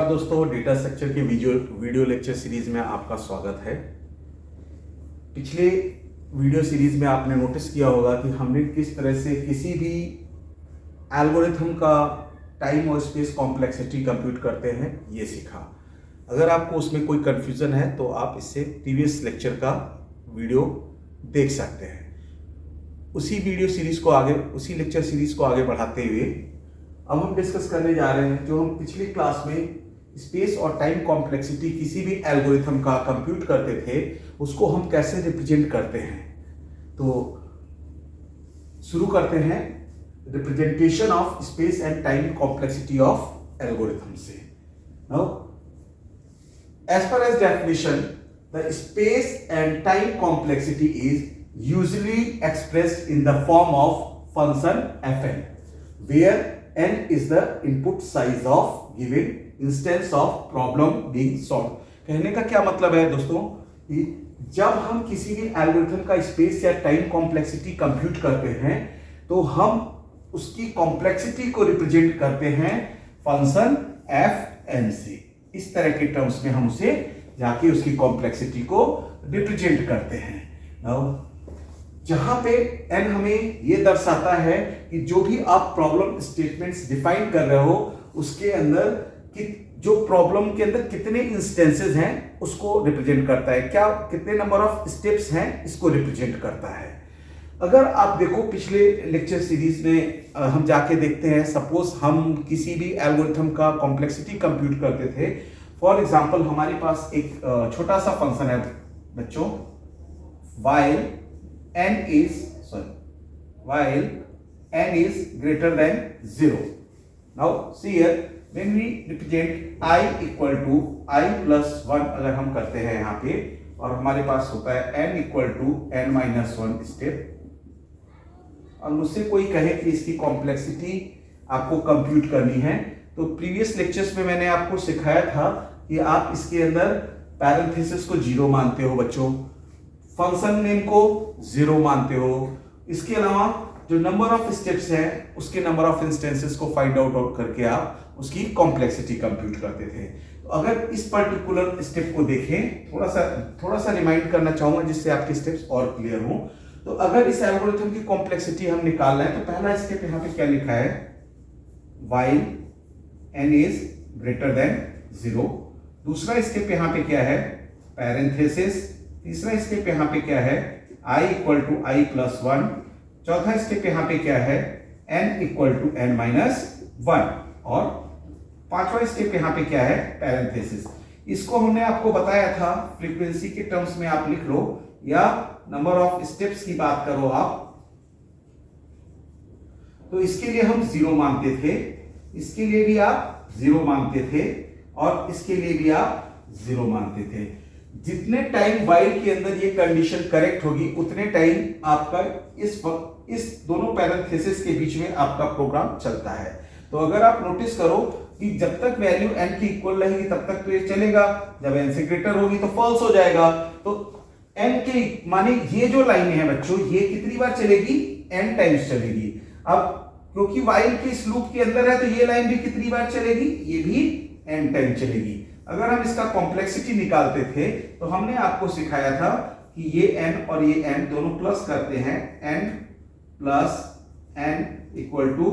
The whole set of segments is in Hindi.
दोस्तों, डेटा स्ट्रक्चर के वीडियो लेक्चर सीरीज में आपका स्वागत है। पिछले वीडियो सीरीज में आपने नोटिस किया होगा कि हमने किस तरह से किसी भी एल्गोरिथम का टाइम और स्पेस कॉम्प्लेक्सिटी कंप्यूट करते हैं ये सीखा। अगर आपको उसमें कोई कंफ्यूजन है तो आप इससे प्रीवियस लेक्चर का वीडियो देख सकते हैं। उसी लेक्चर सीरीज को आगे बढ़ाते हुए अब हम डिस्कस करने जा रहे हैं जो हम पिछली क्लास में स्पेस और टाइम कॉम्प्लेक्सिटी किसी भी एल्गोरिथम का कंप्यूट करते थे उसको हम कैसे रिप्रेजेंट करते हैं। तो शुरू करते हैं representation of space and time complexity of algorithm से। Now as per as definition the space and time complexity is usually expressed in the form of function fn where n is the input size of given instance of problem being solved। कहने का क्या मतलब है दोस्तों कि जब हम किसी भी एल्गोरिथम का स्पेस या टाइम कॉम्प्लेक्सिटी कंप्यूट करते हैं तो हम उसकी कॉम्प्लेक्सिटी को रिप्रेजेंट करते हैं फंक्शन fn से। इस तरह के टर्म्स में हम उसे जाके उसकी कॉम्प्लेक्सिटी को रिप्रेजेंट करते हैं। नाउ जहां पे n हमें यह दर्शाता है कि जो भी आप प्रॉब्लम स्टेटमेंट्स डिफाइन कर रहे हो उसके अंदर कि जो प्रॉब्लम के अंदर कितने इंस्टेंसेस हैं उसको रिप्रेजेंट करता है, क्या कितने नंबर ऑफ स्टेप्स हैं इसको रिप्रेजेंट करता है। अगर आप देखो पिछले लेक्चर सीरीज में हम जाके देखते हैं, सपोज हम किसी भी एल्गोरिथम का कॉम्प्लेक्सिटी कंप्यूट करते थे। फॉर एग्जांपल हमारे पास एक छोटा सा फंक्शन है बच्चों, while n is greater than 0। now see here when we represent I equal to I plus 1 अगर हम करते हैं यहाँ पे और हमारे पास होता है n equal to n minus 1 step और मुझसे कोई कहे कि इसकी कॉम्प्लेक्सिटी आपको कंप्यूट करनी है तो प्रीवियस लेक्चर्स में मैंने आपको सिखाया था कि आप इसके अंदर पैरेंथेसिस को 0 मानते हो बच्चों, फंक्शन नेम को 0 मानते हो, इसके अलावा जो नंबर ऑफ स्टेप्स हैं उसके नंबर ऑफ इंस्टेंसेस को फाइंड आउट करके आप उसकी कॉम्प्लेक्सिटी कंप्यूट करते थे। तो अगर इस पर्टिकुलर स्टेप को देखें, थोड़ा सा रिमाइंड करना चाहूंगा जिससे आपके स्टेप्स और क्लियर हो। तो अगर इस एल्गोरिथम की कॉम्प्लेक्सिटी हम निकालना है तो पहला स्टेप यहाँ पे क्या लिखा है, while n is greater than 0। दूसरा स्टेप यहाँ पे क्या है, पैरेंथेसिस। तीसरा स्टेप यहाँ पे क्या है, i equal to i plus 1। चौथा स्टेप यहाँ पे क्या है, n equal to n minus 1। और पांचवा स्टेप यहाँ पे क्या है, पैरेंथेसिस। इसको हमने आपको बताया था फ्रीक्वेंसी के टर्म्स में आप लिख लो या नंबर ऑफ स्टेप्स की बात करो आप, तो इसके लिए हम 0 मानते थे, इसके लिए भी आप 0 मानते थे और इसके लिए भी आप 0 मानते थे। जितने टाइम वाइल के अंदर ये कंडीशन करेक्ट होगी उतने टाइम आपका इस दोनों पैरेंथेसिस के बीच में आपका प्रोग्राम चलता है। तो अगर आप नोटिस करो कि जब तक वैल्यू n की इक्वल रहेगी तब तक तो ये चलेगा, जब n से ग्रेटर होगी तो फॉल्स हो जाएगा। तो n के माने ये जो लाइन है बच्चों ये कितनी बार चलेगी, n टाइम्स चलेगी। अब क्योंकि वाइल के इस लूप के अंदर है तो ये लाइन भी कितनी बार चलेगी, ये भी n टाइम चलेगी। अगर हम इसका कॉम्प्लेक्सिटी निकालते थे तो हमने आपको सिखाया था कि ये n और ये n दोनों प्लस करते हैं, n plus n equal to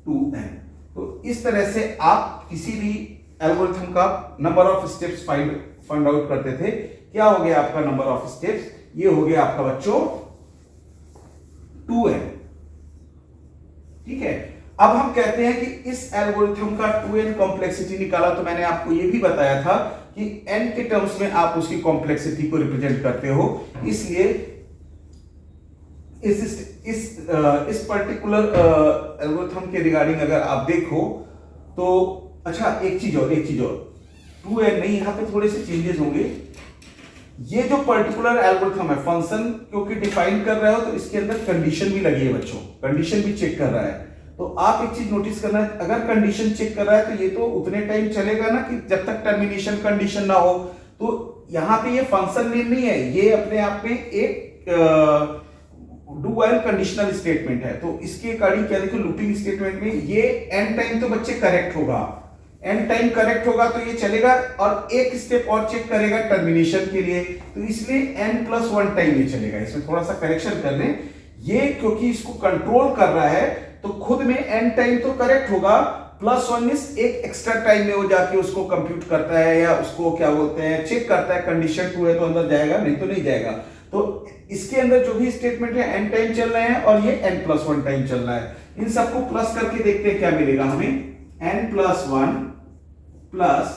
2n। तो इस तरह से आप किसी भी एल्गोरिथम का number of steps find out करते थे। क्या हो गया आपका नंबर ऑफ स्टेप्स, ये हो गया आपका बच्चों 2n। ठीक है, अब हम कहते हैं कि इस एल्गोरिथम का 2n कॉम्प्लेक्सिटी निकाला तो मैंने आपको यह भी बताया था कि n के टर्म्स में आप उसकी कॉम्प्लेक्सिटी को रिप्रेजेंट करते हो। इसलिए इस पर्टिकुलर एल्गोरिथम के रिगार्डिंग अगर आप देखो तो अच्छा एक चीज और 2n नहीं, यहां पे थोड़े से चेंजेस होंगे। ये जो पर्टिकुलर एल्गोरिथम है फंक्शन क्योंकि डिफाइन कर रहे हो तो इसके अंदर कंडीशन भी लगी है बच्चों, कंडीशन भी चेक कर रहा है। तो आप एक चीज नोटिस करना, अगर कंडीशन चेक कर रहा है तो ये तो उतने टाइम चलेगा ना कि जब तक टर्मिनेशन कंडीशन ना हो। तो यहाँ पे ये फंक्शन नेम नहीं है, ये अपने आप में एक डू व्हाइल कंडीशनल स्टेटमेंट है। तो इसके अकॉर्डिंग क्या देखो लूपिंग स्टेटमेंट में ये n टाइम तो बच्चे करेक्ट होगा, n टाइम करेक्ट होगा तो ये चलेगा, और एक स्टेप और चेक करेगा टर्मिनेशन के लिए, तो इसलिए n+1 टाइम ये चलेगा। इसमें थोड़ा सा करेक्शन कर लें, ये क्योंकि इसको कंट्रोल कर रहा है तो खुद में n टाइम तो करेक्ट होगा, +1 इस एक एक्स्ट्रा टाइम में वो जाके उसको कंप्यूट करता है, या उसको क्या बोलते हैं चेक करता है, कंडीशन ट्रू है तो अंदर जाएगा, नहीं तो नहीं जाएगा। तो इसके अंदर जो भी स्टेटमेंट है n टाइम चल रहे हैं और ये n+1 टाइम चल रहा है। इन सबको प्लस करके देखते हैं क्या मिलेगा हमें, n+1 प्लस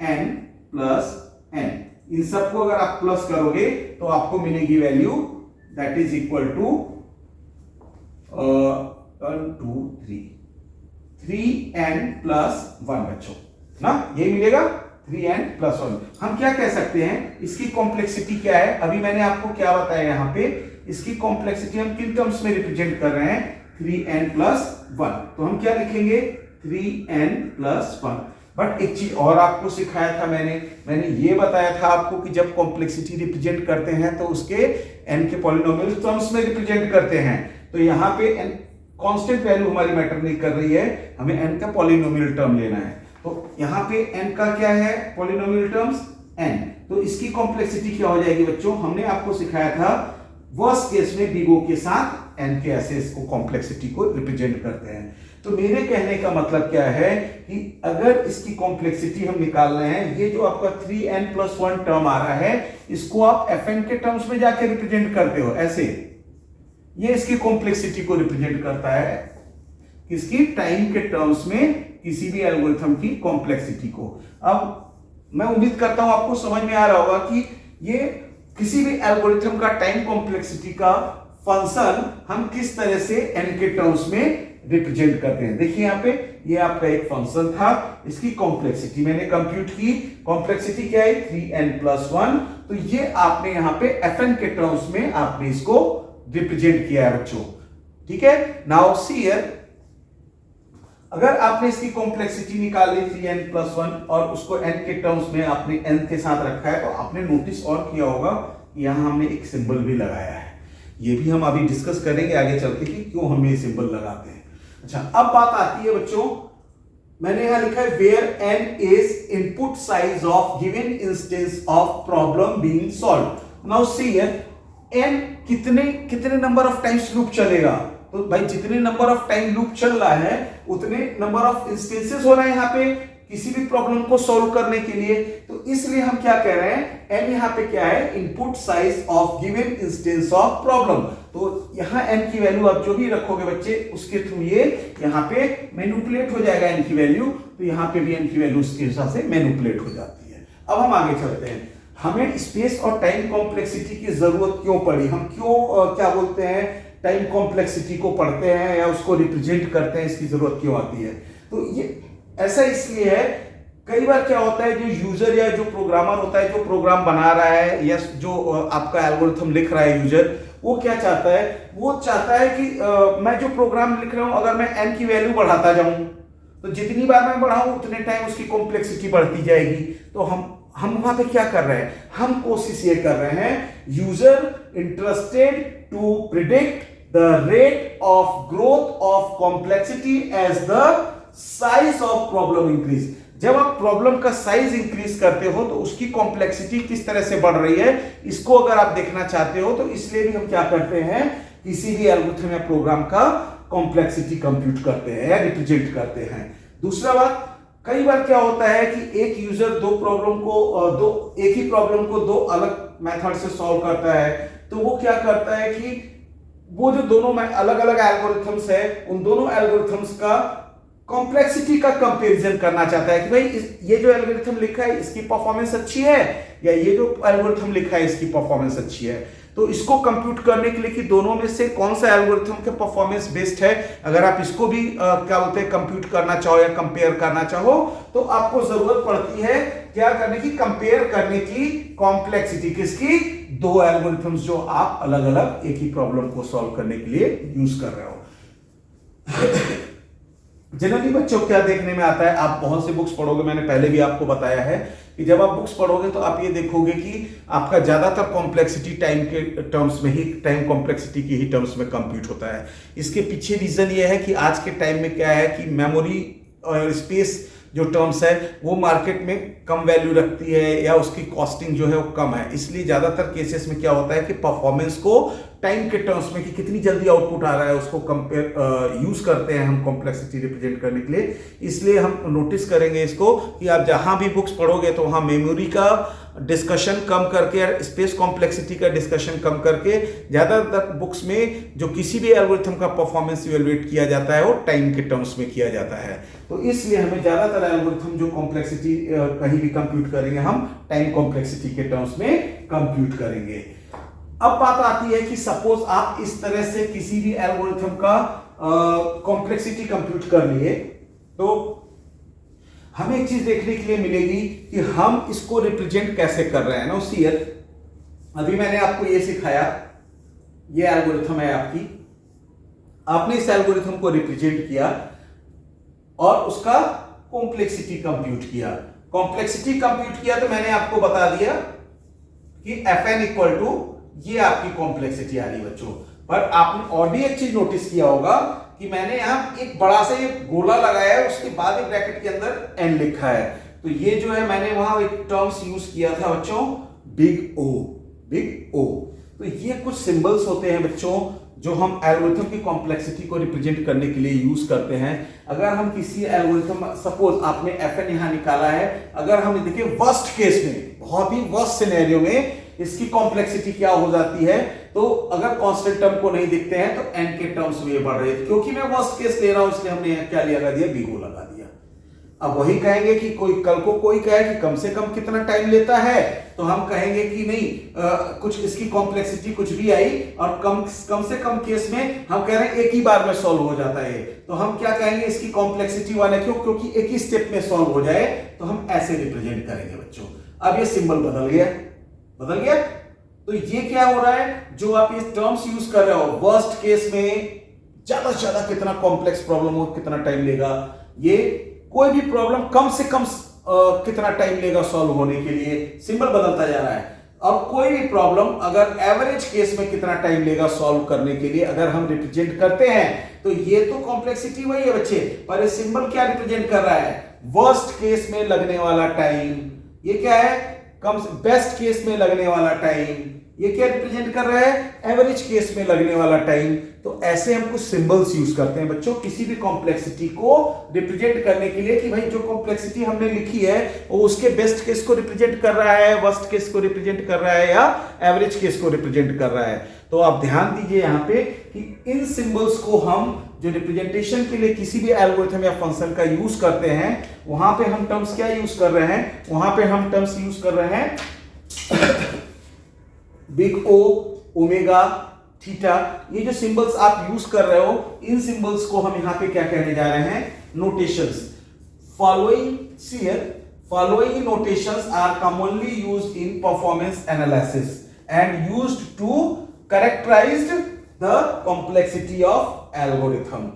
n+n। इन सबको अगर आप प्लस करोगे तो आपको मिलेगी value that is equal to 1 2 3n+1 बच्चों ना, ये मिलेगा 3n+1। हम क्या कह सकते हैं, इसकी कॉम्प्लेक्सिटी क्या है, अभी मैंने आपको क्या बताया यहाँ पे, इसकी कॉम्प्लेक्सिटी हम किन टर्म्स में रिप्रेजेंट कर रहे हैं, 3n+1। तो हम क्या लिखेंगे 3n+1। बट एक चीज और आपको सिखाया था मैंने ये बताया था आपको कि जब कॉम्प्लेक्सिटी रिप्रेजेंट करते हैं तो उसके n के पॉलिनोमियल टर्म्स में रिप्रेजेंट करते हैं। तो यहाँ पे n कांस्टेंट वैल्यू हमारी मैटर नहीं कर रही है, हमें n का पॉलिनोमियल टर्म लेना है। तो यहाँ पे n का क्या है पॉलिनोमियल टर्म्स n, तो इसकी कॉम्प्लेक्सिटी क्या हो जाएगी बच्चों, हमने आपको सिखाया था वर्स्ट केस में बिग O के साथ n के ऐसे इसको कॉम्प्लेक्सिटी को रिप्रेजेंट करते हैं। तो मेरे कहने का मतलब क्या है कि अगर इसकी कॉम्प्लेक्सिटी हम निकाल रहे हैं, ये जो आपका 3n+1 टर्म आ रहा है इसको आप fn के टर्म्स में जाके रिप्रेजेंट करते हो ऐसे, ये इसकी कॉम्प्लेक्सिटी को रिप्रेजेंट करता है, किसकी, टाइम के टर्म्स में किसी भी एल्गोरिथम की कॉम्प्लेक्सिटी को। अब मैं उम्मीद करता हूं आपको समझ में आ रहा होगा कि ये किसी भी एल्गोरिथम का टाइम कॉम्प्लेक्सिटी का फंक्शन हम किस तरह से n के टर्म्स में रिप्रेजेंट करते हैं। देखिए यहाँ पे ये आपका एक फंक्शन था, इसकी कॉम्प्लेक्सिटी मैंने कंप्यूट की, कॉम्प्लेक्सिटी क्या है 3n+1। तो ये आपने यहाँ पे fn के टर्म्स में आपने इसको रिप्रेजेंट किया है बच्चों, ठीक है। नाउ सी हियर, अगर आपने इसकी कॉम्प्लेक्सिटी निकाल ली 3n+1 और उसको n के टर्म्स में आपने n के साथ रखा है, तो आपने नोटिस और किया होगा यहां हमने एक सिंबल भी लगाया है। ये भी हम अभी डिस्कस करेंगे आगे चलते कि क्यों हम ये सिंबल लगाते हैं। अच्छा, अब बात आती है बच्चों, मैंने यहां लिखा है where n is input size of given instance of problem being solved. Now see here, n कितने नंबर ऑफ टाइम्स लूप चलेगा, तो भाई जितने नंबर ऑफ टाइम लूप चल रहा है उतने नंबर ऑफ इंस्टेंसेस हो रहे हैं यहाँ पे किसी भी प्रॉब्लम को सॉल्व करने के लिए। तो इसलिए हम क्या कह रहे हैं, n यहाँ पे क्या है, input size of given instance of problem. तो यहाँ n की वैल्यू आप जो भी रखोगे बच्चे उसके थ्रू ये यहाँ पे मैनिपुलेट हो जाएगा n की वैल्यू, तो यहाँ पे भी n की वैल्यू उसके हिसाब से मैनिपुलेट हो जाती है। अब हम आगे चलते हैं, हमें स्पेस और टाइम कॉम्प्लेक्सिटी की जरूरत क्यों पड़ी, हम क्यों क्या बोलते हैं टाइम कॉम्प्लेक्सिटी को पढ़ते हैं या उसको रिप्रेजेंट करते हैं, इसकी जरूरत क्यों आती है। तो ये ऐसा इसलिए है, कई बार क्या होता है जो यूजर या जो प्रोग्रामर होता है, जो प्रोग्राम बना रहा है या जो आपका एल्गोरिथम लिख रहा है यूजर, वो क्या चाहता है, वो चाहता है कि मैं जो प्रोग्राम लिख रहा हूं अगर मैं n की वैल्यू बढ़ाता जाऊं तो जितनी बार मैं बढ़ाऊं उतने टाइम उसकी कॉम्प्लेक्सिटी बढ़ती जाएगी। तो हम वहां पे क्या कर रहे हैं, हम कोशिश ये कर रहे हैं, user interested to predict the rate of growth of complexity as the size of problem increase। जब आप प्रॉब्लम का साइज इंक्रीज करते हो तो उसकी कॉम्प्लेक्सिटी किस तरह से बढ़ रही है, इसको अगर आप देखना चाहते हो तो इसलिए भी हम क्या करते हैं, किसी भी एल्गोरिथम या प्रोग्राम का कॉम्प्लेक्सिटी कंप्यूट करते हैं या रिप्रेजेंट करते हैं। दूसरा बात, कई बार क्या होता है कि एक यूजर एक ही प्रॉब्लम को दो अलग मेथड से सॉल्व करता है, तो वो क्या करता है कि वो जो दोनों में अलग अलग एल्गोरिथम्स है उन दोनों एल्गोरिथम्स का कॉम्प्लेक्सिटी का कंपैरिजन करना चाहता है कि भाई ये जो एल्गोरिथम लिखा है इसकी परफॉर्मेंस अच्छी है या ये जो एल्गोरिथम लिखा है इसकी परफॉर्मेंस अच्छी है। तो इसको कंप्यूट करने के लिए कि दोनों में से कौन सा एल्गोरिथम के परफॉर्मेंस बेस्ट है, अगर आप इसको भी क्या बोलते हैं कंप्यूट करना चाहो या कंपेयर करना चाहो तो आपको जरूरत पड़ती है क्या करने की, कंपेयर करने की कॉम्प्लेक्सिटी किसकी, दो एल्गोरिथम्स जो आप अलग अलग एक ही प्रॉब्लम को सॉल्व करने के लिए यूज कर रहे हो। जनरली बच्चों क्या देखने में आता है, आप बहुत से बुक्स पढ़ोगे, मैंने पहले भी आपको बताया है कि जब आप बुक्स पढ़ोगे तो आप ये देखोगे कि आपका ज्यादातर कॉम्प्लेक्सिटी टाइम के टर्म्स में ही, टाइम कॉम्प्लेक्सिटी के ही टर्म्स में कंप्यूट होता है। इसके पीछे रीजन ये है कि आज के टाइम में क्या है कि मेमोरी और स्पेस जो टर्म्स है वो मार्केट में कम वैल्यू रखती है या उसकी कॉस्टिंग जो है वो कम है। इसलिए ज्यादातर केसेस में क्या होता है कि परफॉर्मेंस को टाइम के टर्म्स में कि कितनी जल्दी आउटपुट आ रहा है उसको कंपेयर यूज करते हैं हम कॉम्प्लेक्सिटी रिप्रेजेंट करने के लिए। इसलिए हम नोटिस करेंगे इसको कि आप जहां भी बुक्स पढ़ोगे तो वहां मेमोरी का डिस्कशन कम करके, स्पेस कॉम्प्लेक्सिटी का डिस्कशन कम करके, ज्यादातर बुक्स में जो किसी भी एल्गोरिथम का परफॉर्मेंस इवेलुएट किया जाता है वो टाइम के टर्म्स में किया जाता है। तो इसलिए हमें ज्यादातर एल्गोरिथम जो कॉम्प्लेक्सिटी कहीं भी कंप्यूट करेंगे हम टाइम कॉम्प्लेक्सिटी के टर्म्स में कंप्यूट करेंगे। अब बात आती है कि सपोज आप इस तरह से किसी भी एल्गोरिथम का कॉम्प्लेक्सिटी कंप्यूट कर लिए, तो हमें एक चीज देखने के लिए मिलेगी कि हम इसको रिप्रेजेंट कैसे कर रहे हैं। नो सी अभी मैंने आपको ये सिखाया, ये एल्गोरिथम है आपकी, आपने इस एल्गोरिथम को रिप्रेजेंट किया और उसका कॉम्प्लेक्सिटी कंप्यूट किया। कॉम्प्लेक्सिटी कंप्यूट किया तो मैंने आपको बता दिया कि Fn इक्वल टू ये आपकी कॉम्प्लेक्सिटी आ रही बच्चों। पर आपने और भी एक चीज नोटिस किया होगा कि मैंने यहां एक बड़ा सा ये गोला लगाया है, उसके बाद एक ब्रैकेट के अंदर n लिखा है। तो ये जो है मैंने वहां एक टर्म्स यूज किया था बच्चों, बिग ओ, बिग ओ। तो ये कुछ सिंबल्स होते हैं बच्चों जो हम एल्गोरिथम की कॉम्प्लेक्सिटी को रिप्रेजेंट करने के लिए यूज करते हैं। अगर हम किसी एल्गोरिथम, सपोज आपने Fn यहां निकाला है, अगर हम देखिए वर्स्ट केस में, बहुत ही वर्स्ट सिनेरियो में इसकी कॉम्प्लेक्सिटी क्या हो जाती है, तो अगर कांस्टेंट टर्म को नहीं दिखते हैं तो n के टर्म्स में बढ़ रहे हैं। क्योंकि मैं वर्स्ट केस ले रहा हूं इसलिए हमने क्या लगा दिया, बिगो लगा दिया। अब वही कहेंगे कि कोई कल को कोई कहे कि कम से कम कितना टाइम लेता है, तो हम कहेंगे कि नहीं कुछ इसकी कॉम्प्लेक्सिटी कुछ भी आई और कम से कम केस में हम कह रहे हैं एक ही बार में सॉल्व हो जाता है, तो हम क्या कहेंगे इसकी कॉम्प्लेक्सिटी 1 है। क्यों? क्योंकि एक ही स्टेप में सॉल्व हो जाए, तो हम ऐसे रिप्रेजेंट करेंगे बच्चों। अब ये सिंबल बदल गया, बदल गया। तो ये क्या हो रहा है, जो आप ये टर्म्स यूज कर रहे हो, वर्स्ट केस में ज्यादा से ज्यादा कितना कॉम्प्लेक्स प्रॉब्लम हो, कितना टाइम लेगा, ये कोई भी प्रॉब्लम कम से कम कितना टाइम लेगा सॉल्व होने के लिए, सिंबल बदलता जा रहा है। और कोई भी प्रॉब्लम अगर एवरेज केस में कितना टाइम लेगा सॉल्व करने के लिए अगर हम रिप्रेजेंट करते हैं, तो ये तो कॉम्प्लेक्सिटी वही है बच्चे, पर ये सिंबल क्या रिप्रेजेंट कर रहा है, वर्स्ट केस में लगने वाला टाइम। ये क्या है, कम से बेस्ट केस में लगने वाला टाइम। ये क्या रिप्रेजेंट कर रहा है, एवरेज केस में लगने वाला टाइम। तो ऐसे हम कुछ सिंबल्स यूज करते हैं बच्चों किसी भी कॉम्प्लेक्सिटी को रिप्रेजेंट करने के लिए, कि भाई जो कॉम्प्लेक्सिटी हमने लिखी है वो उसके बेस्ट केस को रिप्रेजेंट कर रहा है, वर्स्ट केस को रिप्रेजेंट कर रहा है या एवरेज केस को रिप्रेजेंट कर रहा है। तो आप ध्यान दीजिए यहां पे कि इन सिंबल्स को हम जो रिप्रेजेंटेशन के लिए किसी भी एल्गोरिथम या फंक्शन का यूज करते हैं, वहां पे हम टर्म्स क्या यूज कर रहे हैं, वहां पे हम टर्म्स यूज कर रहे हैं बिग ओ, ओमेगा, थीटा। ये जो सिंबल्स आप यूज कर रहे हो, इन सिंबल्स को हम यहां पे क्या कहने जा रहे हैं, notations. Following notations are commonly used in performance analysis and used to characterize the complexity of algorithm.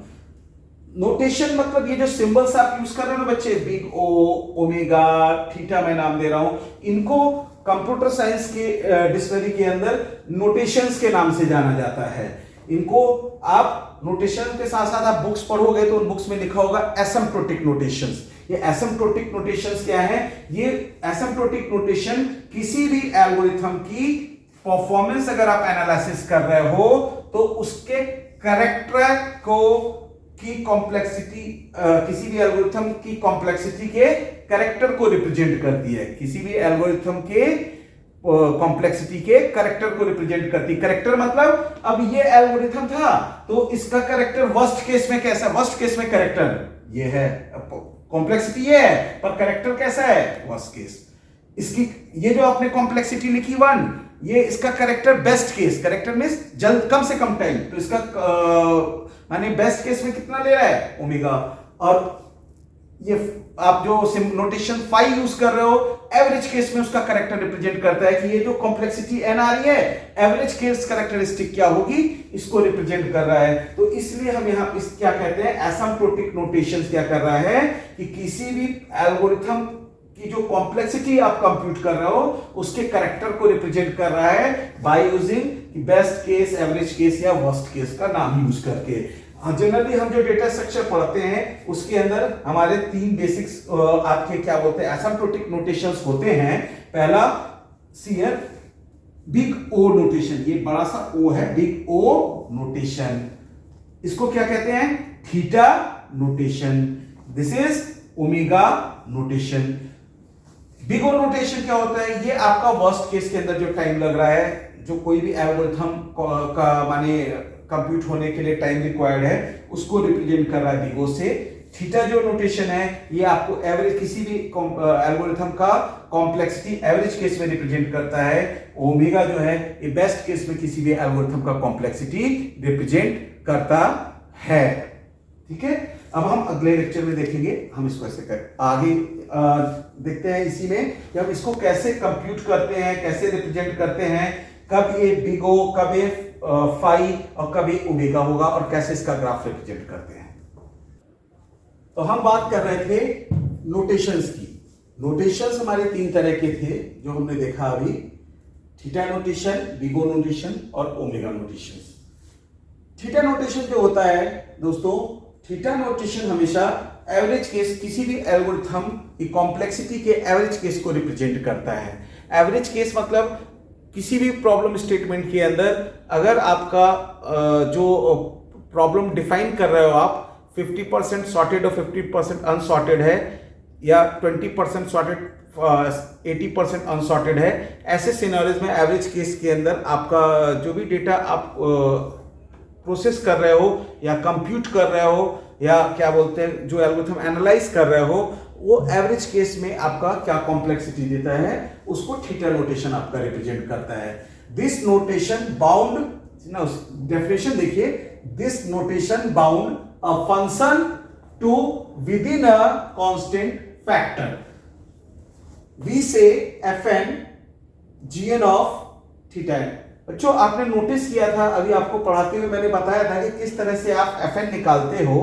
Notation मतलब ये जो सिंबल्स आप यूज कर रहे हो ना बच्चे, बिग ओ, ओमेगा, थीटा मैं नाम दे रहा हूं, इनको कंप्यूटर साइंस के डिक्शनरी के अंदर नोटेशंस के नाम से जाना जाता है। इनको आप नोटेशन के साथ साथ आप बुक्स पढ़ोगे तो उन बुक्स में लिखा होगा एसिम्प्टोटिक नोटेशंस। ये एसिम्प्टोटिक नोटेशंस क्या है, ये एसिम्प्टोटिक नोटेशन किसी भी एल्गोरिथम की परफॉर्मेंस अगर आप एनालिसिस कर रहे हो तो उसके कैरेक्टर को की कॉम्प्लेक्सिटी, किसी भी एल्गोरिथम की कॉम्प्लेक्सिटी के कैरेक्टर को रिप्रेजेंट करती है, किसी भी एल्गोरिथम के कॉम्प्लेक्सिटी के कैरेक्टर को रिप्रेजेंट करती है। कैरेक्टर मतलब अब ये एल्गोरिथम था तो इसका कैरेक्टर वर्स्ट केस में कैसा, वर्स्ट केस में कैरेक्टर ये है, कॉम्प्लेक्सिटी ये है, पर कैरेक्टर कैसा है, वर्स्ट केस। इसकी ये जो आपने कॉम्प्लेक्सिटी लिखी 1, ये इसका कैरेक्टर बेस्ट केस, कैरेक्टर में जल्द कम से कम टाइम, तो इसका माने बेस्ट केस में कितना ले रहा है, ओमेगा। और ये आप जो नोटेशन 5 यूज कर रहे हो, एवरेज केस में उसका कैरेक्टर रिप्रेजेंट करता है कि ये जो कॉम्प्लेक्सिटी n आ रही है, एवरेज केस कैरेक्टरिस्टिक क्या होगी, इसको रिप्रेजेंट कर रहा है। तो इसलिए हम यहां इस क्या कहते हैं, एसिम्प्टोटिक नोटेशंस क्या कर रहा है कि किसी भी एल्गोरिथम की जो कॉम्प्लेक्सिटी आप कंप्यूट कर रहे हो उसके कैरेक्टर को रिप्रेजेंट कर रहा है by using best case, average case या वर्स्ट केस का नाम यूज करके। जनरली हम जो डेटा स्ट्रक्चर पढ़ते हैं उसके अंदर हमारे 3 बेसिक्स आपके क्या बोलते हैं एसिम्प्टोटिक नोटेशंस होते हैं। पहला सीयर बिग ओ नोटेशन, ये बड़ा सा ओ है, बिग ओ नोटेशन, इसको क्या कहते हैं theta notation. This is omega notation. Big O notation क्या होता है, ये आपका वर्स्ट केस के अंदर जो टाइम लग रहा है, जो कोई भी एल्गोरिथम का माने कंप्यूट होने के लिए टाइम रिक्वायर्ड है, उसको रिप्रेजेंट कर रहा है बिग ओ से। थीटा जो नोटेशन है ये आपको एवरेज किसी भी एल्गोरिथम का कॉम्प्लेक्सिटी एवरेज केस में रिप्रेजेंट करता है। ओमेगा जो है ये बेस्ट केस में किसी भी एल्गोरिथम का कॉम्प्लेक्सिटी रिप्रेजेंट करता है। ठीक है, अब हम अगले लेक्चर में देखेंगे हम इसको ऐसे कर आगे देखते हैं इसी में कि हम इसको कैसे कंप्यूट करते हैं, कैसे रिप्रेजेंट करते हैं, कब ये बिग ओ, कब ये फाई और कब ये ओमेगा होगा और कैसे इसका ग्राफ रिप्रेजेंट करते हैं। तो हम बात कर रहे थे नोटेशंस की। नोटेशंस हमारे 3 तरह के थे जो हमने देखा अभी, theta notation, big O notation और ओमेगा नोटेशन। थीटा नोटेशन जो होता है दोस्तों, थीटा नोटेशन हमेशा एवरेज केस किसी भी एल्गोरिथम की कॉम्प्लेक्सिटी के एवरेज केस को रिप्रेजेंट करता है। एवरेज केस मतलब किसी भी प्रॉब्लम स्टेटमेंट के अंदर अगर आपका जो प्रॉब्लम डिफाइन कर रहे हो आप 50% सॉर्टेड और 50% अनसॉर्टेड है, या 20% सॉर्टेड 80% अनसॉर्टेड है, ऐसे सिनेरियोज में एवरेज केस के अंदर आपका जो भी डेटा आप प्रोसेस कर रहे हो या कंप्यूट कर रहे हो या क्या बोलते हैं जो एल्गोरिथम एनालाइज कर रहे हो, वो एवरेज केस में आपका क्या कॉम्प्लेक्सिटी देता है, उसको थीटा नोटेशन आपका रिप्रेजेंट करता है। दिस नोटेशन बाउंड, डेफिनेशन देखिए, this notation bound a function to within a constant factor. We say fn gn of theta. बच्चों आपने नोटिस किया था, अभी आपको पढ़ाते हुए मैंने बताया था कि किस तरह से आप fn निकालते हो।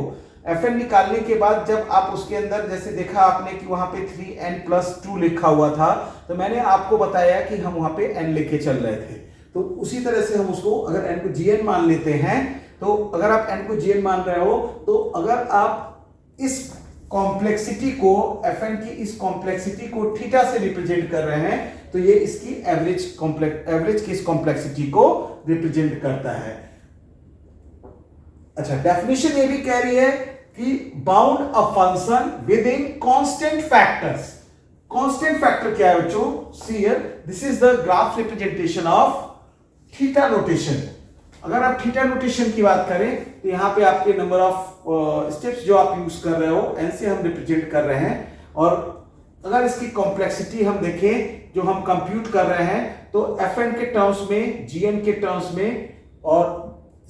fn निकालने के बाद जब आप उसके अंदर जैसे देखा आपने कि वहां पे 3n+2 लिखा हुआ था, तो मैंने आपको बताया कि हम वहां पे n लेके चल रहे थे। तो उसी तरह से हम उसको अगर n को gn मान लेते हैं, तो अगर आप n को gn मान रहे हो, तो अगर आप इस कॉम्प्लेक्सिटी को fn की इस कॉम्प्लेक्सिटी को थीटा से रिप्रेजेंट कर रहे हैं, तो ये इसकी एवरेज केस कॉम्प्लेक्सिटी को रिप्रेजेंट करता है। अच्छा, डेफिनेशन ये भी कह रही है कि bound a function with in constant factors. Constant factor क्या है बच्चों, सी here, this is the graph representation of theta notation. अगर आप थीटा नोटेशन की बात करें तो यहां पे आपके नंबर ऑफ स्टेप्स जो आप यूज कर रहे हो n से हम रिप्रेजेंट कर रहे हैं, और अगर इसकी कॉम्प्लेक्सिटी हम देखें जो हम कंप्यूट कर रहे हैं, तो fn के टर्म्स में, gn के टर्म्स में और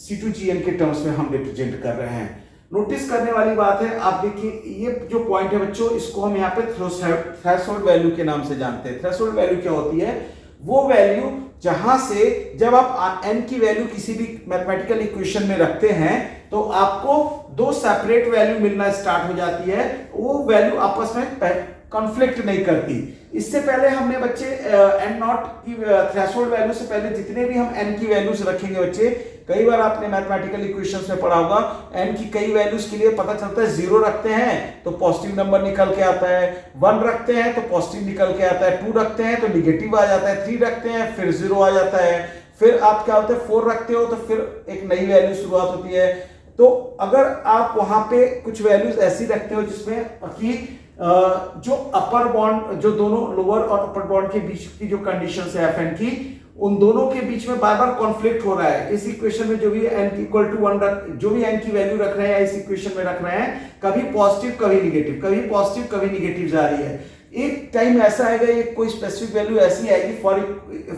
c2gn के टर्म्स में हम रिप्रेजेंट कर रहे हैं। नोटिस करने वाली बात है, आप देखिए ये जो पॉइंट है बच्चों, इसको हम यहाँ पे थ्रेशोल्ड वैल्यू के नाम से जानते हैं। थ्रेशोल्ड वैल्यू क्या होती है, वो वैल्यू जहां से जब आप n की वैल्यू किसी भी मैथमेटिकल इक्वेशन में रखते हैं तो आपको 2 सेपरेट वैल्यू मिलना स्टार्ट हो जाती है, वो वैल्यू आपस में कॉन्फ्लिक्ट नहीं करती। इससे पहले हमने बच्चे n नॉट की थ्रेशोल्ड वैल्यू से पहले जितने भी हम n की वैल्यूज रखेंगे बच्चे, कई बार आपने मैथमेटिकल इक्वेशंस में पढ़ा होगा, n की कई वैल्यूज के लिए पता चलता है 0 रखते हैं तो पॉजिटिव नंबर निकल के आता है, 1 रखते हैं तो पॉजिटिव निकल के आता है, 2 रखते हैं तो निगेटिव आ जाता है, 3 रखते हैं फिर 0 आ जाता है, फिर आप क्या होता है 4 रखते हो तो फिर एक नई वैल्यू शुरुआत होती है। तो अगर आप वहां पे कुछ वैल्यूज ऐसी रखते हो जिसमें कि जो अपर बॉन्ड, जो दोनों लोअर और अपर बॉन्ड के बीच की जो कंडीशन है fn की, उन दोनों के बीच में बार बार कॉन्फ्लिक्ट हो रहा है। इस इक्वेशन में जो भी n इक्वल टू 1 जो भी n की वैल्यू रख रहे हैं इस इक्वेशन में रख रहे हैं, कभी पॉजिटिव कभी निगेटिव, कभी पॉजिटिव कभी निगेटिव जा रही है। एक टाइम ऐसा आएगा, एक कोई स्पेसिफिक वैल्यू ऐसी आएगी,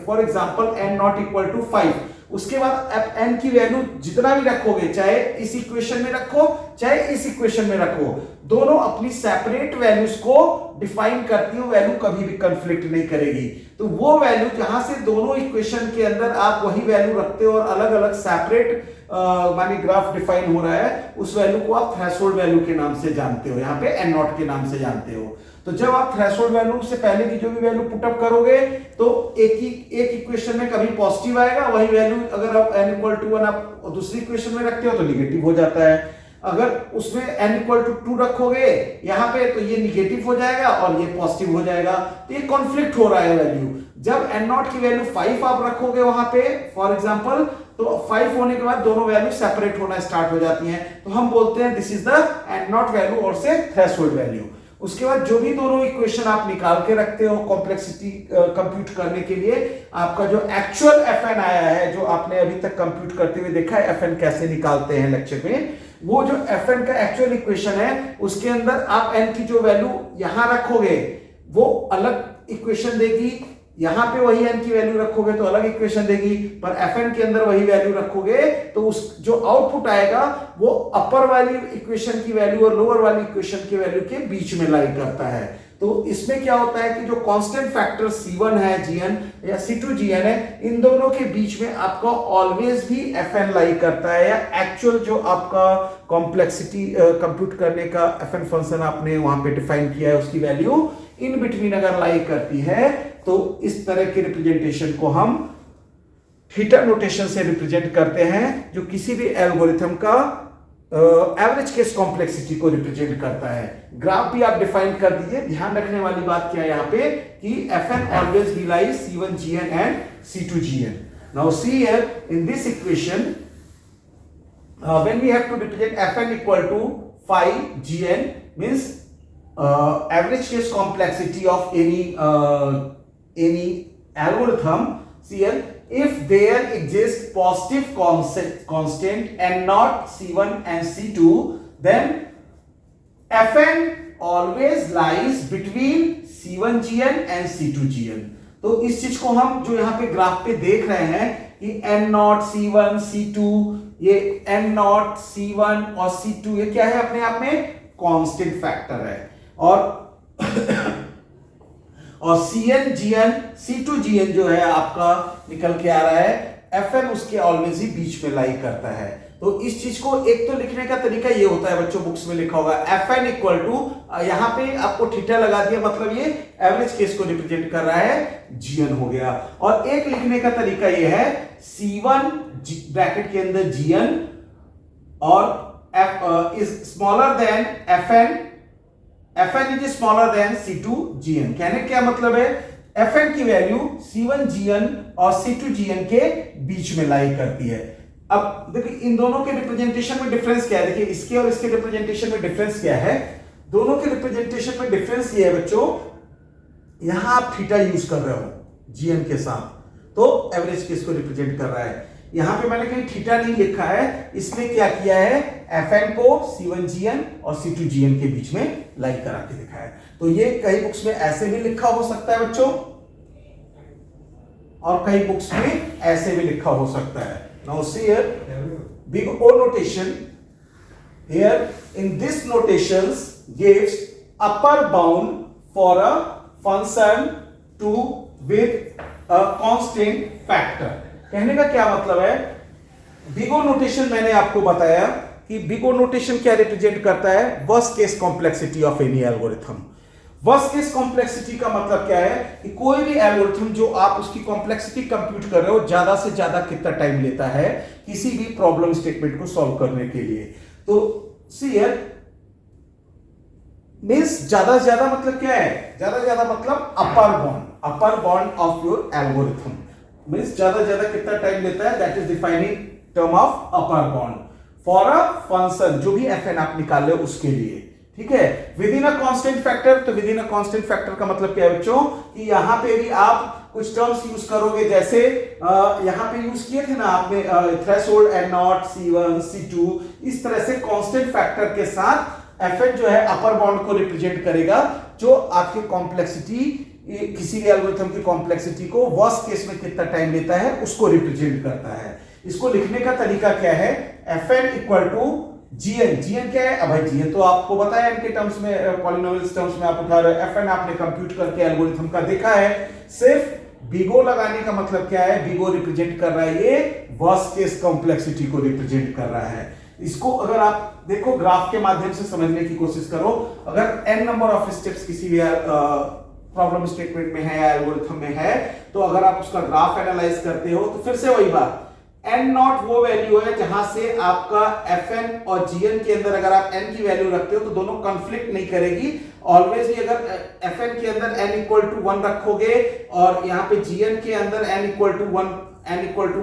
for example n not equal to 5, उसके बाद आप n की वैल्यू जितना भी रखोगे, चाहे इस इक्वेशन में रखो चाहे इस इक्वेशन में रखो, दोनों अपनी सेपरेट वैल्यूज को डिफाइन करती हो, वैल्यू कभी भी कंफ्लिक्ट नहीं करेगी। तो वो वैल्यू जहां से दोनों इक्वेशन के अंदर आप वही वैल्यू रखते हो और अलग अलग सेपरेट माने ग्राफ डिफाइन हो रहा है, उस वैल्यू को आप थ्रेशोल्ड वैल्यू के नाम से जानते हो, यहाँ पे n नॉट के नाम से जानते हो। तो जब आप थ्रेशोल्ड वैल्यू से पहले की जो भी वैल्यू पुटअप करोगे तो एक इक्वेशन में कभी पॉजिटिव आएगा, वही वैल्यू अगर आप n इक्वल टू 1 आप दूसरी इक्वेशन में रखते हो तो निगेटिव हो जाता है। अगर उसमें n इक्वल टू 2 रखोगे यहाँ पे तो ये निगेटिव हो जाएगा और ये पॉजिटिव हो जाएगा, तो ये कॉन्फ्लिक्ट हो रहा है वैल्यू। जब n नॉट की वैल्यू 5 आप रखोगे वहां पे फॉर एग्जांपल, तो 5 होने के बाद दोनों वैल्यू सेपरेट होना स्टार्ट हो जाती हैं, तो हम बोलते हैं this is the n not value और से थ्रेशोल्ड वैल्यू। उसके बाद जो भी दोनों इक्वेशन आप निकाल के रखते हो कॉम्प्लेक्सिटी कंप्यूट करने के लिए, आपका जो एक्चुअल fn आया है, जो आपने अभी तक कंप्यूट करते हुए देखा है fn कैसे निकालते हैं लेक्चर में, वो जो fn का एक्चुअल इक्वेशन है उसके अंदर आप n की जो वैल्यू यहां रखोगे वो अलग इक्वेशन देगी, यहां पे वही n की वैल्यू रखोगे तो अलग इक्वेशन देगी, पर fn के अंदर वही वैल्यू रखोगे तो उस जो आउटपुट आएगा वो अपर वाली इक्वेशन की वैल्यू और लोअर वाली इक्वेशन की वैल्यू के बीच में लाई करता है। तो इसमें क्या होता है कि जो कांस्टेंट फैक्टर C1 है Gn या C2 Gn है, इन दोनों के बीच में आपका ऑलवेज भी fn लाई करता है, या एक्चुअल जो आपका कॉम्प्लेक्सिटी कंप्यूट करने का fn फंक्शन आपने वहां पे डिफाइन किया है उसकी वैल्यू इन बिटवीन अगर लाई करती है तो इस तरह के रिप्रेजेंटेशन को हम थीटा नोटेशन से रिप्रेजेंट करते हैं, जो किसी भी एल्गोरिथम का एवरेज केस कॉम्प्लेक्सिटी को रिप्रेजेंट करता है। ग्राफ भी आप डिफाइन कर दीजिए। ध्यान रखने वाली बात क्या है यहाँ पे कि fn always be like C1 Gn and C2 Gn. Now see here in this equation when we have to represent fn equal to phi Gn means average case complexity of any algorithm. See here, if there exists positive constant and not C1 and C2, then fn always lies between C1 Gn and C2 Gn. तो इस चीज को हम जो यहाँ पे ग्राफ पे देख रहे हैं कि n नॉट C1 C2, ये n नॉट C1 और C2 ये क्या है अपने आप में कांस्टेंट फैक्टर है, और Cn Gn C2 Gn जो है आपका निकल के आ रहा है fn उसके ऑलवेज ही बीच में लाई करता है। तो इस चीज को एक तो लिखने का तरीका ये होता है, बच्चों बुक्स में लिखा होगा fn इक्वल टू, यहां पे आपको थीटा लगा दिया, मतलब ये एवरेज केस को रिप्रेजेंट कर रहा है Gn हो गया। और एक लिखने का तरीका ये है C1 ब्रैकेट के अंदर Gn और f is smaller than fn is smaller than C2 Gn। कहने क्या मतलब है, fn की वैल्यू C1 Gn और C2 Gn के बीच में लाई करती है। अब देखिए इन दोनों के रिप्रेजेंटेशन में डिफरेंस क्या है, देखिए इसके और इसके रिप्रेजेंटेशन में डिफरेंस क्या है। दोनों के रिप्रेजेंटेशन में डिफरेंस ये है बच्चों, यहां आप थीटा यूज कर रहे हो Gn के साथ, तो एवरेज केस को रिप्रेजेंट कर रहा है। यहां पे मैंने कहीं थीटा नहीं लिखा है, इसलिए क्या किया है fn को C1 Gn और C2 Gn के बीच में लाई करा के दिखाया है। तो ये कई बुक्स में ऐसे भी लिखा हो सकता है बच्चों, और कई बुक्स में ऐसे भी लिखा हो सकता है। Now see here, big O notation. Here in this notations gives upper bound for a function to with a constant factor. कहने का क्या मतलब है, बिग O नोटेशन मैंने आपको बताया कि बिग O नोटेशन क्या रिप्रेजेंट करता है, worst case complexity of any algorithm. Worst case complexity का मतलब क्या है कि कोई भी एल्गोरिथम जो आप उसकी कॉम्प्लेक्सिटी कंप्यूट कर रहे हो, ज्यादा से ज्यादा कितना टाइम लेता है किसी भी प्रॉब्लम स्टेटमेंट को सॉल्व करने के लिए। तो सी हियर मींस ज्यादा से ज्यादा मतलब क्या है, ज्यादा से ज्यादा मतलब upper bound of your algorithm means ज्यादा से ज्यादा कितना टाइम लेता है, that is defining term of upper bound for a function जो भी fn आप निकाल रहे हो उसके लिए, ठीक है। Within a constant factor, तो within a constant factor का मतलब क्या है बच्चों कि यहां पे भी आप कुछ टर्म्स यूज करोगे, जैसे यहां पे यूज किए थे ना आपने threshold n not C1 C2, इस तरह से कांस्टेंट फैक्टर के साथ fn जो है अपर बाउंड को रिप्रेजेंट करेगा, जो आपकी कॉम्प्लेक्सिटी किसी भी एल्गोरिथम की कॉम्प्लेक्सिटी को वर्स्ट केस में कितना टाइम लेता है उसको रिप्रेजेंट करता है। इसको लिखने का तरीका क्या है, fn इक्वल टू Gn क्या है, अब भाई Gn तो आपको बताया इनके टर्म्स में, पॉलिनोमियल्स टर्म्स में आप उठा रहे हो, fn आपने कंप्यूट करके एल्गोरिथम का देखा है। सिर्फ बिग O लगाने का मतलब क्या है, बिग O रिप्रेजेंट कर रहा है ये वर्स्ट केस कॉम्प्लेक्सिटी को रिप्रेजेंट कर रहा है। इसको अगर आप देखो ग्राफ के माध्यम से समझने की कोशिश करो, अगर n नंबर ऑफ स्टेप्स किसी भी प्रॉब्लम स्टेटमेंट में है या एल्गोरिथम में है, तो अगर आप उसका ग्राफ एनालाइज करते हो तो फिर से वही बात, n नॉट वो वैल्यू है जहां से आपका fn और gn के अंदर अगर आप n की वैल्यू रखते हो तो दोनों कॉन्फ्लिक्ट नहीं करेगी। ऑलवेज भी अगर fn के अंदर n इक्वल टू 1 रखोगे और यहाँ पे gn के अंदर n इक्वल टू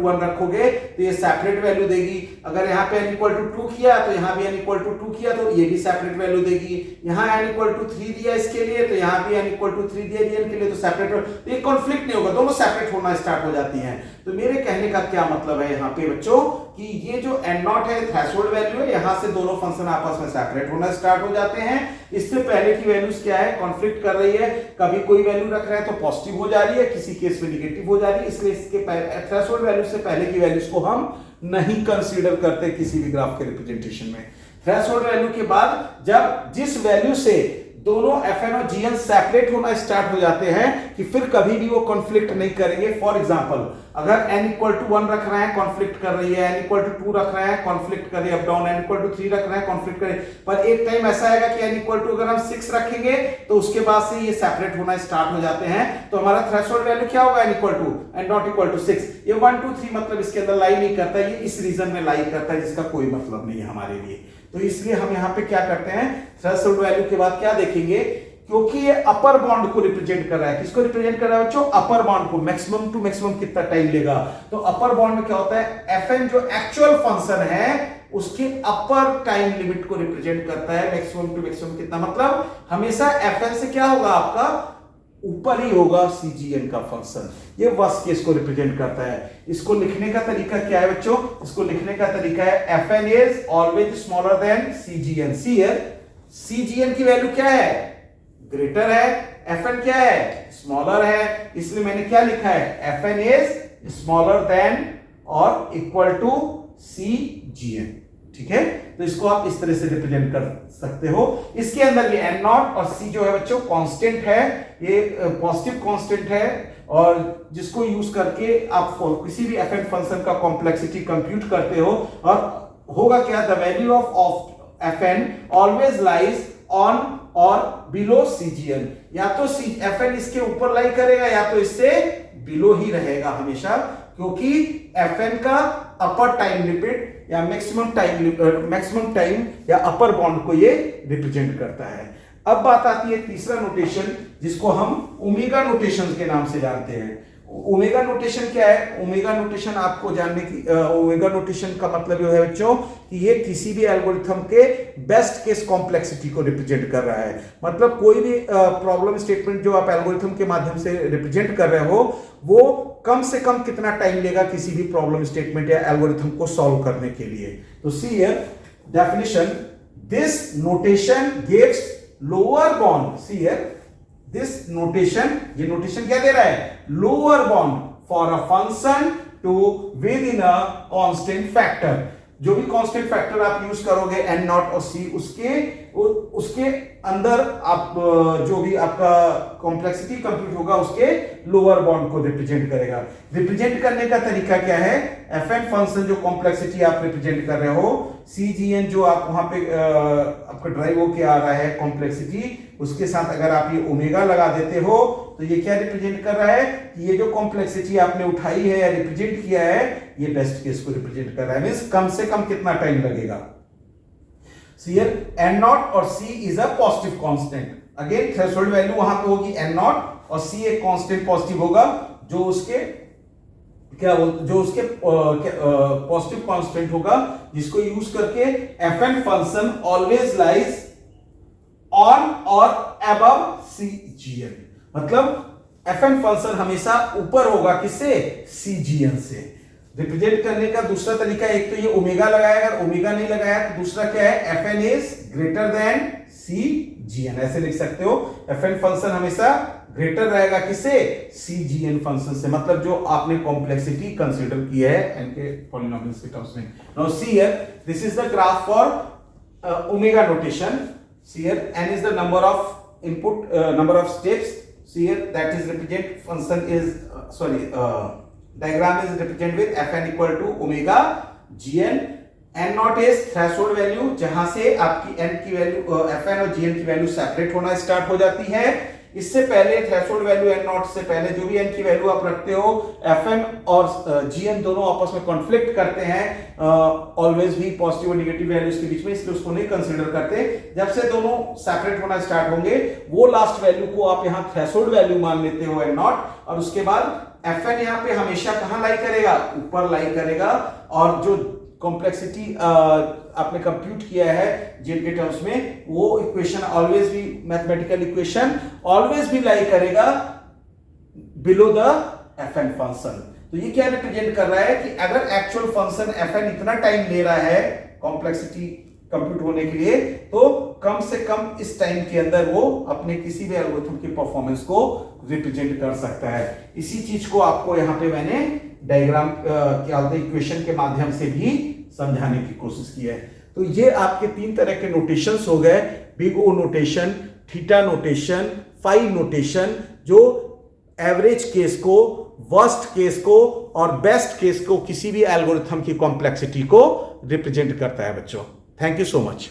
1 रखोगे तो ये सेपरेट वैल्यू देगी। अगर यहाँ पे n इक्वल टू 2 किया तो यहाँ भी n इक्वल टू 2 किया तो ये भी सेपरेट वैल्यू देगी। यहाँ n इक्वल टू 3 दिया इसके लिए तो यहाँ भी n इक्वल टू 3 दिया gn के लिए तो सेपरेट, तो ये कॉन्फ्लिक्ट नहीं होगा, दोनों सेपरेट होना स्टार्ट हो जाती हैं। तो मेरे कहने का क्या मतलब है यहाँ पे बच्चों कि ये जो n नॉट है थ्रेशोल्ड वैल्यू है, यहाँ से दोनों फंक्शन आपस में सेपरेट होना स्टार्ट हो जाते हैं। इससे पहले की वैल्यूज क्या है, कॉन्फ्लिक्ट कर रही है, कभी कोई वैल्यू रख रहे हैं तो पॉजिटिव हो जा रही है, किसी केस में नेगेटिव हो जा रही है, इसलिए इसके थ्रेशोल्ड वैल्यू से पहले की वैल्यूज को हम नहीं कंसीडर करते किसी भी ग्राफ के रिप्रेजेंटेशन में। थ्रेशोल्ड वैल्यू के बाद जब जिस वैल्यू से दोनों fn और gn सेपरेट होना स्टार्ट हो जाते हैं कि फिर कभी भी वो कॉन्फ्लिक्ट नहीं करेंगे। फॉर एग्जांपल अगर n इक्वल टू 1 रख रहे हैं कॉन्फ्लिक्ट कर रही है, n इक्वल टू 2 रख रहे हैं कॉन्फ्लिक्ट कर रही है, up down n equal to 3 रख रहे हैं कॉन्फ्लिक्ट कर रही है, पर एक टाइम ऐसा आएगा कि n इक्वल टू अगर हम 6 रखेंगे तो उसके बाद से ये सेपरेट होना स्टार्ट हो जाते हैं। तो हमारा थ्रेशोल्ड वैल्यू क्या होगा, n equal to n not equal to 6। ये 1 2 3 मतलब इसके अंदर लाई नहीं करता, ये इस रीजन में लाई करता है जिसका कोई मतलब नहीं है हमारे लिए। तो इसलिए हम यहाँ पे क्या करते हैं, थ्रेशोल्ड वैल्यू के बाद क्या देखेंगे, क्योंकि ये अपर बाउंड को रिप्रेजेंट कर रहा है। किसको रिप्रेजेंट कर रहा है बच्चों, अपर बाउंड को, मैक्सिमम टू मैक्सिमम कितना टाइम लेगा। तो अपर बाउंड में क्या होता है, fn जो एक्चुअल फंक्शन है उसके अपर टाइम लिमिट को रिप्रेजेंट करता है। मैक्सिमम टू मैक्सिमम कितना, मतलब हमेशा fn से क्या होगा, आपका ऊपर ही होगा cgn का फंक्शन। ये वर्स्ट केस को रिप्रेजेंट करता है। इसको लिखने का तरीका क्या है बच्चों, इसको लिखने का तरीका है fn is always smaller than cgn। cgn की वैल्यू क्या है, ग्रेटर है, fn क्या है, स्मॉलर है, इसलिए मैंने क्या लिखा है, fn इज स्मॉलर देन और इक्वल टू cgn। ठीक है, तो इसको आप इस तरह से रिप्रेजेंट कर सकते हो। इसके अंदर ये n नॉट और c जो है बच्चों कांस्टेंट है, ये पॉजिटिव कांस्टेंट है और जिसको यूज करके आप किसी भी fn फंक्शन का कॉम्प्लेक्सिटी कंप्यूट करते हो। और होगा क्या, the value of fn always lies on और बिलो cgn। या तो fn इसके ऊपर लाई करेगा या तो इससे बिलो ही रहेगा हमेशा, क्योंकि fn का अपर टाइम लिमिट या मैक्सिमम टाइम या अपर बाउंड को ये रिप्रेजेंट करता है। अब बात आती है तीसरा नोटेशन जिसको हम ओमेगा नोटेशन के नाम से जानते हैं। ओमेगा नोटेशन क्या है, ओमेगा नोटेशन आपको जानने की, ओमेगा नोटेशन का मतलब ये है बच्चों कि ये किसी भी एल्गोरिथम के बेस्ट केस कॉम्प्लेक्सिटी को रिप्रेजेंट कर रहा है। मतलब कोई भी प्रॉब्लम स्टेटमेंट जो आप एल्गोरिथम के माध्यम से रिप्रेजेंट कर रहे हो वो कम से कम कितना टाइम लेगा किसी भी प्रॉब्लम स्टेटमेंट या एल्गोरिथम को सॉल्व करने के लिए। तो see here definition, this notation gives lower bound, see here this notation, ये नोटेशन क्या दे रहा है, lower bound for a function to within a constant factor. जो भी कांस्टेंट फैक्टर आप यूज करोगे n नॉट और c, उसके अंदर आप जो भी आपका कॉम्प्लेक्सिटी कंप्यूट होगा उसके लोअर बाउंड को रिप्रेजेंट करेगा। रिप्रेजेंट करने का तरीका क्या है, fn फंक्शन जो कॉम्प्लेक्सिटी आप रिप्रेजेंट कर रहे हो, cgn जो आप वहां पे आपका ड्राइव होके आ रहा है कॉम्प्लेक्सिटी, उसके साथ अगर आप ये ओमेगा लगा देते हो तो ये क्या रिप्रेजेंट कर रहा है कि ये जो कॉम्प्लेक्सिटी आपने उठाई है या रिप्रेजेंट किया है ये बेस्ट केस को रिप्रेजेंट कर रहा है। मींस कम से कम कितना टाइम लगेगा। So here n नॉट और c is a positive constant. Again threshold value वहां पे होगी n नॉट और c एक कांस्टेंट पॉजिटिव होगा जो उसके पॉजिटिव कांस्टेंट होगा जिसको यूज करके fn function always lies on और अबव cgn। मतलब fn फंक्शन हमेशा ऊपर होगा किससे, cgn से। रिप्रेजेंट करने का दूसरा तरीका, एक तो ये ओमेगा लगाया, अगर ओमेगा नहीं लगाया तो दूसरा क्या है, fn is greater than cgn, ऐसे लिख सकते हो। fn फंक्शन हमेशा ग्रेटर रहेगा किससे, cgn फंक्शन से, मतलब जो आपने कॉम्प्लेक्सिटी कंसीडर की है n के पॉलिनोमियल्स के टर्म्स में। Now see here, this is the graph for omega notation. See here, n is the number of input, number of steps. See here, that is represent function is diagram is represented with fn equal to omega gn, n not is threshold value, जहां से आपकी एन की वैल्यू एफ एन और जी एन की वैल्यू सेपरेट होना स्टार्ट हो जाती है। इससे पहले थ्रेशोल्ड वैल्यू एन नॉट से पहले जो भी एन की वैल्यू आप रखते हो, एफ एन और जी एन दोनों आपस में कॉन्फ्लिक्ट करते हैं ऑलवेज भी पॉजिटिव और नेगेटिव वैल्यूज के बीच में, इसलिए उसको नहीं कंसीडर करते। जब से दोनों सेपरेट होना स्टार्ट होंगे, वो लास्ट वैल्यू को आप यहां थ्रेशोल्ड वैल्यू मान लेते हो एन नॉट, और उसके बाद एफ एन यहाँ पे हमेशा कहां लाई करेगा, ऊपर लाई करेगा, और जो कॉम्प्लेक्सिटी आपने कंप्यूट किया है जेन के टर्म्स में, वो इक्वेशन ऑलवेज भी, मैथमेटिकल इक्वेशन ऑलवेज भी लाई करेगा below the f n function. तो ये क्या रिप्रेजेंट कर रहा है कि अगर एक्चुअल फंक्शन एफ एन इतना टाइम ले रहा है कॉम्प्लेक्सिटी कंप्यूट होने के लिए, तो कम से कम इस टाइम के अंदर वो अपने किसी भी एल्गोरिथम की परफॉर्मेंस को रिप्रेजेंट कर सकता है। इसी चीज को आपको यहाँ पे मैंने डायग्राम क्या होता है इक्वेशन के माध्यम से भी समझाने की कोशिश की है। तो ये आपके 3 तरह के नोटेशंस हो गए, big O notation, theta notation, phi notation, जो एवरेज केस को, वर्स्ट केस को और बेस्ट केस को, किसी भी एल्गोरिथम की कॉम्प्लेक्सिटी को रिप्रेजेंट करता है बच्चों। Thank you so much.